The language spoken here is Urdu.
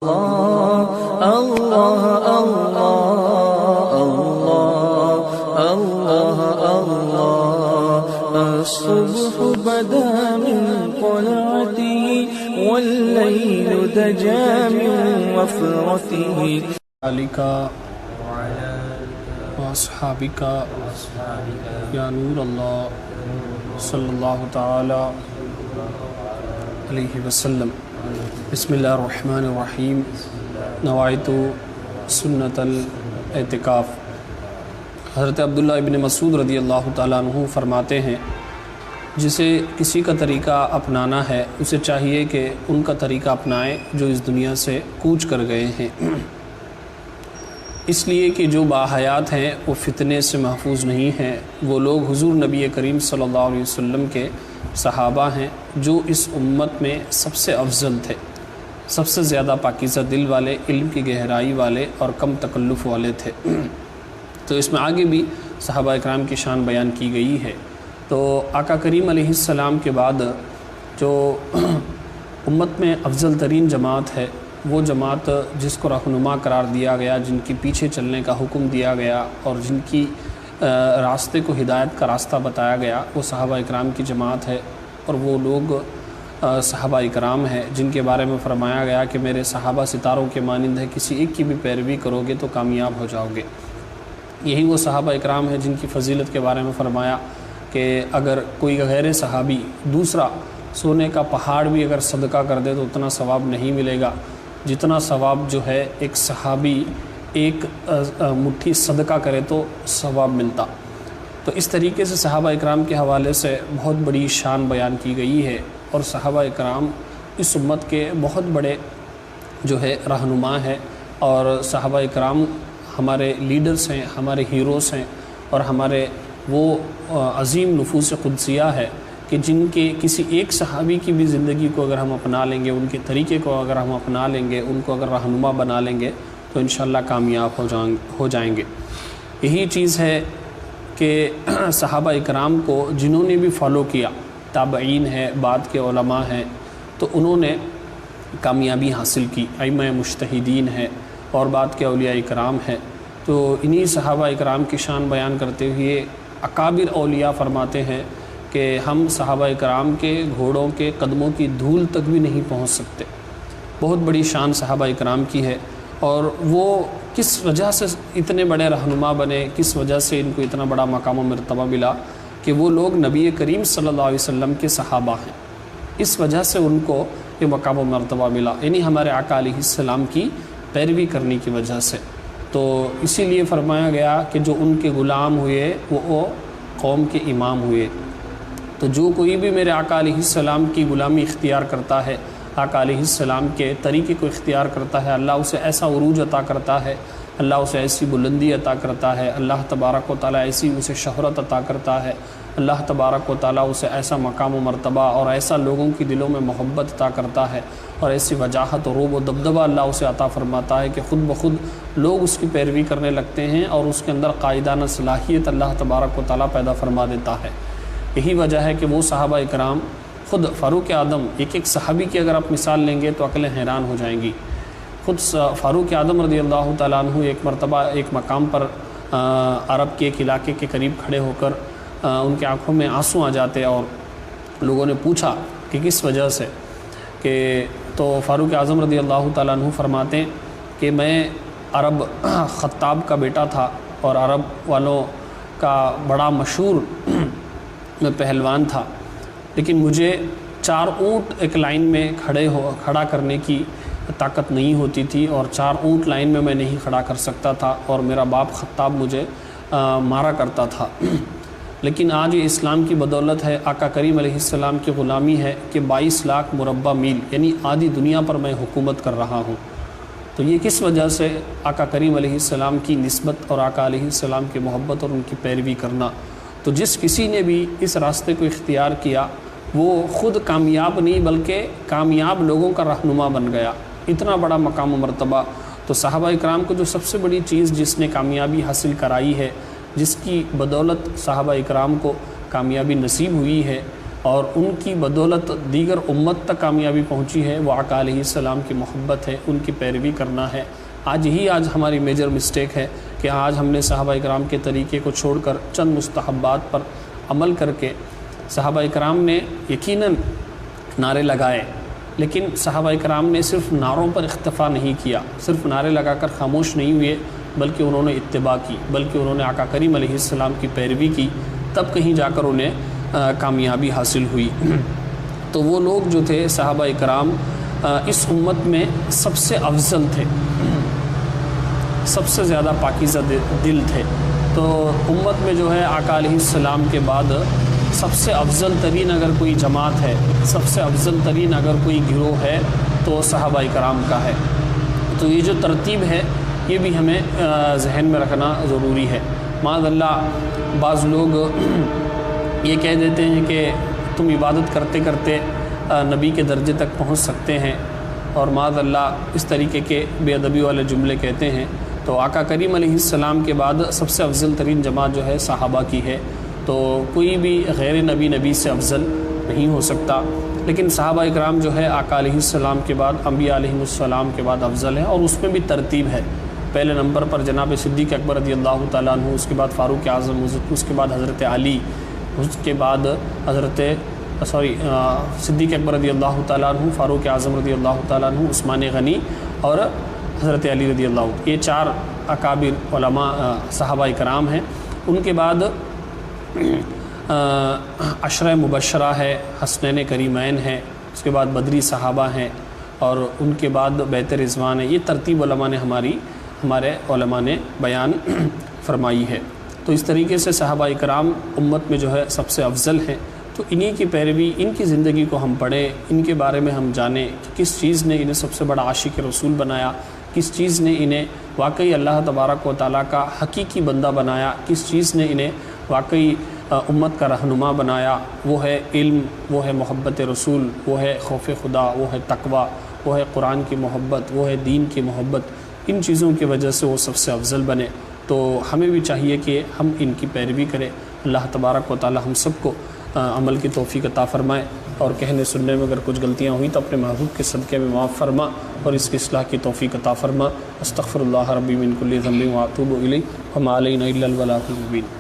الله الله الله الله الله الصبح بدا من طلعته والليل دجى من وفرته عليك وأصحابك يا نور الله صلى الله تعالى عليه وسلم. بسم اللہ الرحمن الرحیم. نوایت سنت الاعتکاف. حضرت عبداللہ ابن مسعود رضی اللہ تعالیٰ عنہ فرماتے ہیں جسے کسی کا طریقہ اپنانا ہے اسے چاہیے کہ ان کا طریقہ اپنائے جو اس دنیا سے کوچ کر گئے ہیں، اس لیے کہ جو باحیات ہیں وہ فتنے سے محفوظ نہیں ہیں. وہ لوگ حضور نبی کریم صلی اللہ علیہ وسلم کے صحابہ ہیں جو اس امت میں سب سے افضل تھے، سب سے زیادہ پاکیزہ دل والے، علم کی گہرائی والے اور کم تکلف والے تھے. تو اس میں آگے بھی صحابہ اکرام کی شان بیان کی گئی ہے. تو آقا کریم علیہ السلام کے بعد جو امت میں افضل ترین جماعت ہے، وہ جماعت جس کو رہنما قرار دیا گیا، جن کے پیچھے چلنے کا حکم دیا گیا اور جن کی راستے کو ہدایت کا راستہ بتایا گیا، وہ صحابہ اکرام کی جماعت ہے. اور وہ لوگ صحابہ اکرام ہیں جن کے بارے میں فرمایا گیا کہ میرے صحابہ ستاروں کے مانند ہے، کسی ایک کی بھی پیروی کرو گے تو کامیاب ہو جاؤ گے. یہی وہ صحابہ اکرام ہیں جن کی فضیلت کے بارے میں فرمایا کہ اگر کوئی غیر صحابی دوسرا سونے کا پہاڑ بھی اگر صدقہ کر دے تو اتنا ثواب نہیں ملے گا جتنا ثواب جو ہے ایک صحابی ایک مٹھی صدقہ کرے تو ثواب ملتا. تو اس طریقے سے صحابہ اکرام کے حوالے سے بہت بڑی شان بیان کی گئی ہے. اور صحابہ اکرام اس امت کے بہت بڑے جو ہے رہنما ہیں، اور صحابہ اکرام ہمارے لیڈرز ہیں، ہمارے ہیروز ہیں، اور ہمارے وہ عظیم نفوس قدسیہ ہے کہ جن کے کسی ایک صحابی کی بھی زندگی کو اگر ہم اپنا لیں گے، ان کے طریقے کو اگر ہم اپنا لیں گے، ان کو اگر رہنما بنا لیں گے تو انشاءاللہ کامیاب ہو جائیں گے. یہی چیز ہے کہ صحابہ اکرام کو جنہوں نے بھی فالو کیا، تابعین ہیں، بعد کے علماء ہیں، تو انہوں نے کامیابی حاصل کی. ائمہ مجتہدین ہیں اور بعد کے اولیاء اکرام ہیں. تو انہی صحابہ اکرام کی شان بیان کرتے ہوئے اکابر اولیاء فرماتے ہیں کہ ہم صحابہ اکرام کے گھوڑوں کے قدموں کی دھول تک بھی نہیں پہنچ سکتے. بہت بڑی شان صحابہ اکرام کی ہے. اور وہ کس وجہ سے اتنے بڑے رہنما بنے، کس وجہ سے ان کو اتنا بڑا مقام و مرتبہ ملا کہ وہ لوگ نبی کریم صلی اللہ علیہ وسلم کے صحابہ ہیں. اس وجہ سے ان کو یہ مقام و مرتبہ ملا، یعنی ہمارے آقا علیہ السلام کی پیروی کرنے کی وجہ سے. تو اسی لیے فرمایا گیا کہ جو ان کے غلام ہوئے وہ قوم کے امام ہوئے. تو جو کوئی بھی میرے آقا علیہ السلام کی غلامی اختیار کرتا ہے، آقا علیہ السلام کے طریقے کو اختیار کرتا ہے، اللہ اسے ایسا عروج عطا کرتا ہے، اللہ اسے ایسی بلندی عطا کرتا ہے، اللہ تبارک و تعالیٰ ایسی اسے شہرت عطا کرتا ہے، اللہ تبارک و تعالیٰ اسے ایسا مقام و مرتبہ اور ایسا لوگوں کی دلوں میں محبت عطا کرتا ہے، اور ایسی وجاہت و روب و دبدبہ اللہ اسے عطا فرماتا ہے کہ خود بخود لوگ اس کی پیروی کرنے لگتے ہیں اور اس کے اندر قائدانہ صلاحیت اللہ تبارک و تعالیٰ پیدا فرما دیتا ہے. یہی وجہ ہے کہ وہ صحابہ اکرام خود فاروق اعظم، ایک ایک صحابی کی اگر آپ مثال لیں گے تو عقلیں حیران ہو جائیں گی. خود فاروق اعظم رضی اللہ تعالیٰ عنہ ایک مرتبہ ایک مقام پر عرب کے ایک علاقے کے قریب کھڑے ہو کر ان کے آنکھوں میں آنسو آ جاتے، اور لوگوں نے پوچھا کہ کس وجہ سے، کہ تو فاروق اعظم رضی اللہ تعالیٰ عنہ فرماتے ہیں کہ میں عرب خطاب کا بیٹا تھا اور عرب والوں کا بڑا مشہور میں پہلوان تھا، لیکن مجھے 4 اونٹ ایک لائن میں کھڑا کرنے کی طاقت نہیں ہوتی تھی، اور 4 اونٹ لائن میں نہیں کھڑا کر سکتا تھا، اور میرا باپ خطاب مجھے مارا کرتا تھا. لیکن آج یہ اسلام کی بدولت ہے، آقا کریم علیہ السلام کی غلامی ہے کہ 22 لاکھ مربع میل یعنی آدھی دنیا پر میں حکومت کر رہا ہوں. تو یہ کس وجہ سے؟ آقا کریم علیہ السلام کی نسبت اور آقا علیہ السلام کی محبت اور ان کی پیروی کرنا. تو جس کسی نے بھی اس راستے کو اختیار کیا وہ خود کامیاب نہیں بلکہ کامیاب لوگوں کا رہنما بن گیا. اتنا بڑا مقام و مرتبہ. تو صحابہ اکرام کو جو سب سے بڑی چیز جس نے کامیابی حاصل کرائی ہے، جس کی بدولت صحابہ اکرام کو کامیابی نصیب ہوئی ہے، اور ان کی بدولت دیگر امت تک کامیابی پہنچی ہے، وہ آقا علیہ السلام کی محبت ہے، ان کی پیروی کرنا ہے۔ آج ہماری میجر مسٹیک ہے کہ آج ہم نے صحابہ کرام کے طریقے کو چھوڑ کر چند مستحبات پر عمل کر کے، صحابہ کرام نے یقیناً نعرے لگائے، لیکن صحابہ کرام نے صرف نعروں پر اکتفا نہیں کیا، صرف نعرے لگا کر خاموش نہیں ہوئے، بلکہ انہوں نے اتباع کی، بلکہ انہوں نے آقا کریم علیہ السلام کی پیروی کی، تب کہیں جا کر انہیں کامیابی حاصل ہوئی۔ تو وہ لوگ جو تھے صحابہ کرام اس امت میں سب سے افضل تھے، سب سے زیادہ پاکیزہ دل تھے۔ تو امت میں جو ہے آقا علیہ السلام کے بعد سب سے افضل ترین اگر کوئی جماعت ہے، سب سے افضل ترین اگر کوئی گروہ ہے تو صحابہ کرام کا ہے۔ تو یہ جو ترتیب ہے یہ بھی ہمیں ذہن میں رکھنا ضروری ہے۔ معاذ اللہ بعض لوگ یہ کہہ دیتے ہیں کہ تم عبادت کرتے کرتے نبی کے درجے تک پہنچ سکتے ہیں، اور معاذ اللہ اس طریقے کے بے ادبی والے جملے کہتے ہیں۔ تو آقا کریم علیہ السلام کے بعد سب سے افضل ترین جماعت جو ہے صحابہ کی ہے، تو کوئی بھی غیر نبی سے افضل نہیں ہو سکتا، لیکن صحابہ اکرام جو ہے آقا علیہ السلام کے بعد انبیاء علیہ السلام کے بعد افضل ہے، اور اس میں بھی ترتیب ہے۔ پہلے نمبر پر جناب صدیق اکبر رضی اللہ تعالیٰ عنہ، اس کے بعد فاروق اعظم، اس کے بعد حضرت علی، اس کے بعد صدیق اکبر رضی اللہ تعالیٰ عنہ، فاروق اعظم رضی اللہ تعالیٰ عنہ، عثمان غنی اور حضرت علی رضی اللہ عنہ۔ یہ 4 اکابر علماء صحابہ کرام ہیں۔ ان کے بعد عشرہ مبشرہ ہے، حسنین کریمین ہے، اس کے بعد بدری صحابہ ہیں، اور ان کے بعد بیت رضوان ہے۔ یہ ترتیب علماء نے ہمارے علماء نے بیان فرمائی ہے۔ تو اس طریقے سے صحابہ کرام امت میں جو ہے سب سے افضل ہیں۔ تو انہی کی پیروی، ان کی زندگی کو ہم پڑھیں، ان کے بارے میں ہم جانیں کہ کس چیز نے انہیں سب سے بڑا عاشق رسول بنایا، کس چیز نے انہیں واقعی اللہ تبارک و تعالیٰ کا حقیقی بندہ بنایا، کس چیز نے انہیں واقعی امت کا رہنما بنایا۔ وہ ہے علم، وہ ہے محبت رسول، وہ ہے خوف خدا، وہ ہے تقوی، وہ ہے قرآن کی محبت، وہ ہے دین کی محبت۔ ان چیزوں کی وجہ سے وہ سب سے افضل بنے۔ تو ہمیں بھی چاہیے کہ ہم ان کی پیروی کریں۔ اللہ تبارک و تعالیٰ ہم سب کو عمل کی توفیق عطا فرمائے، اور کہنے سننے میں اگر کچھ غلطیاں ہوئیں تو اپنے محبوب کے صدقے میں معاف فرما، اور اس کی اصلاح کی توفیق عطا فرما۔ استغفر اللہ ربی من کل ذنب واتوب الیہ وما علینا الا البلاغ المبین۔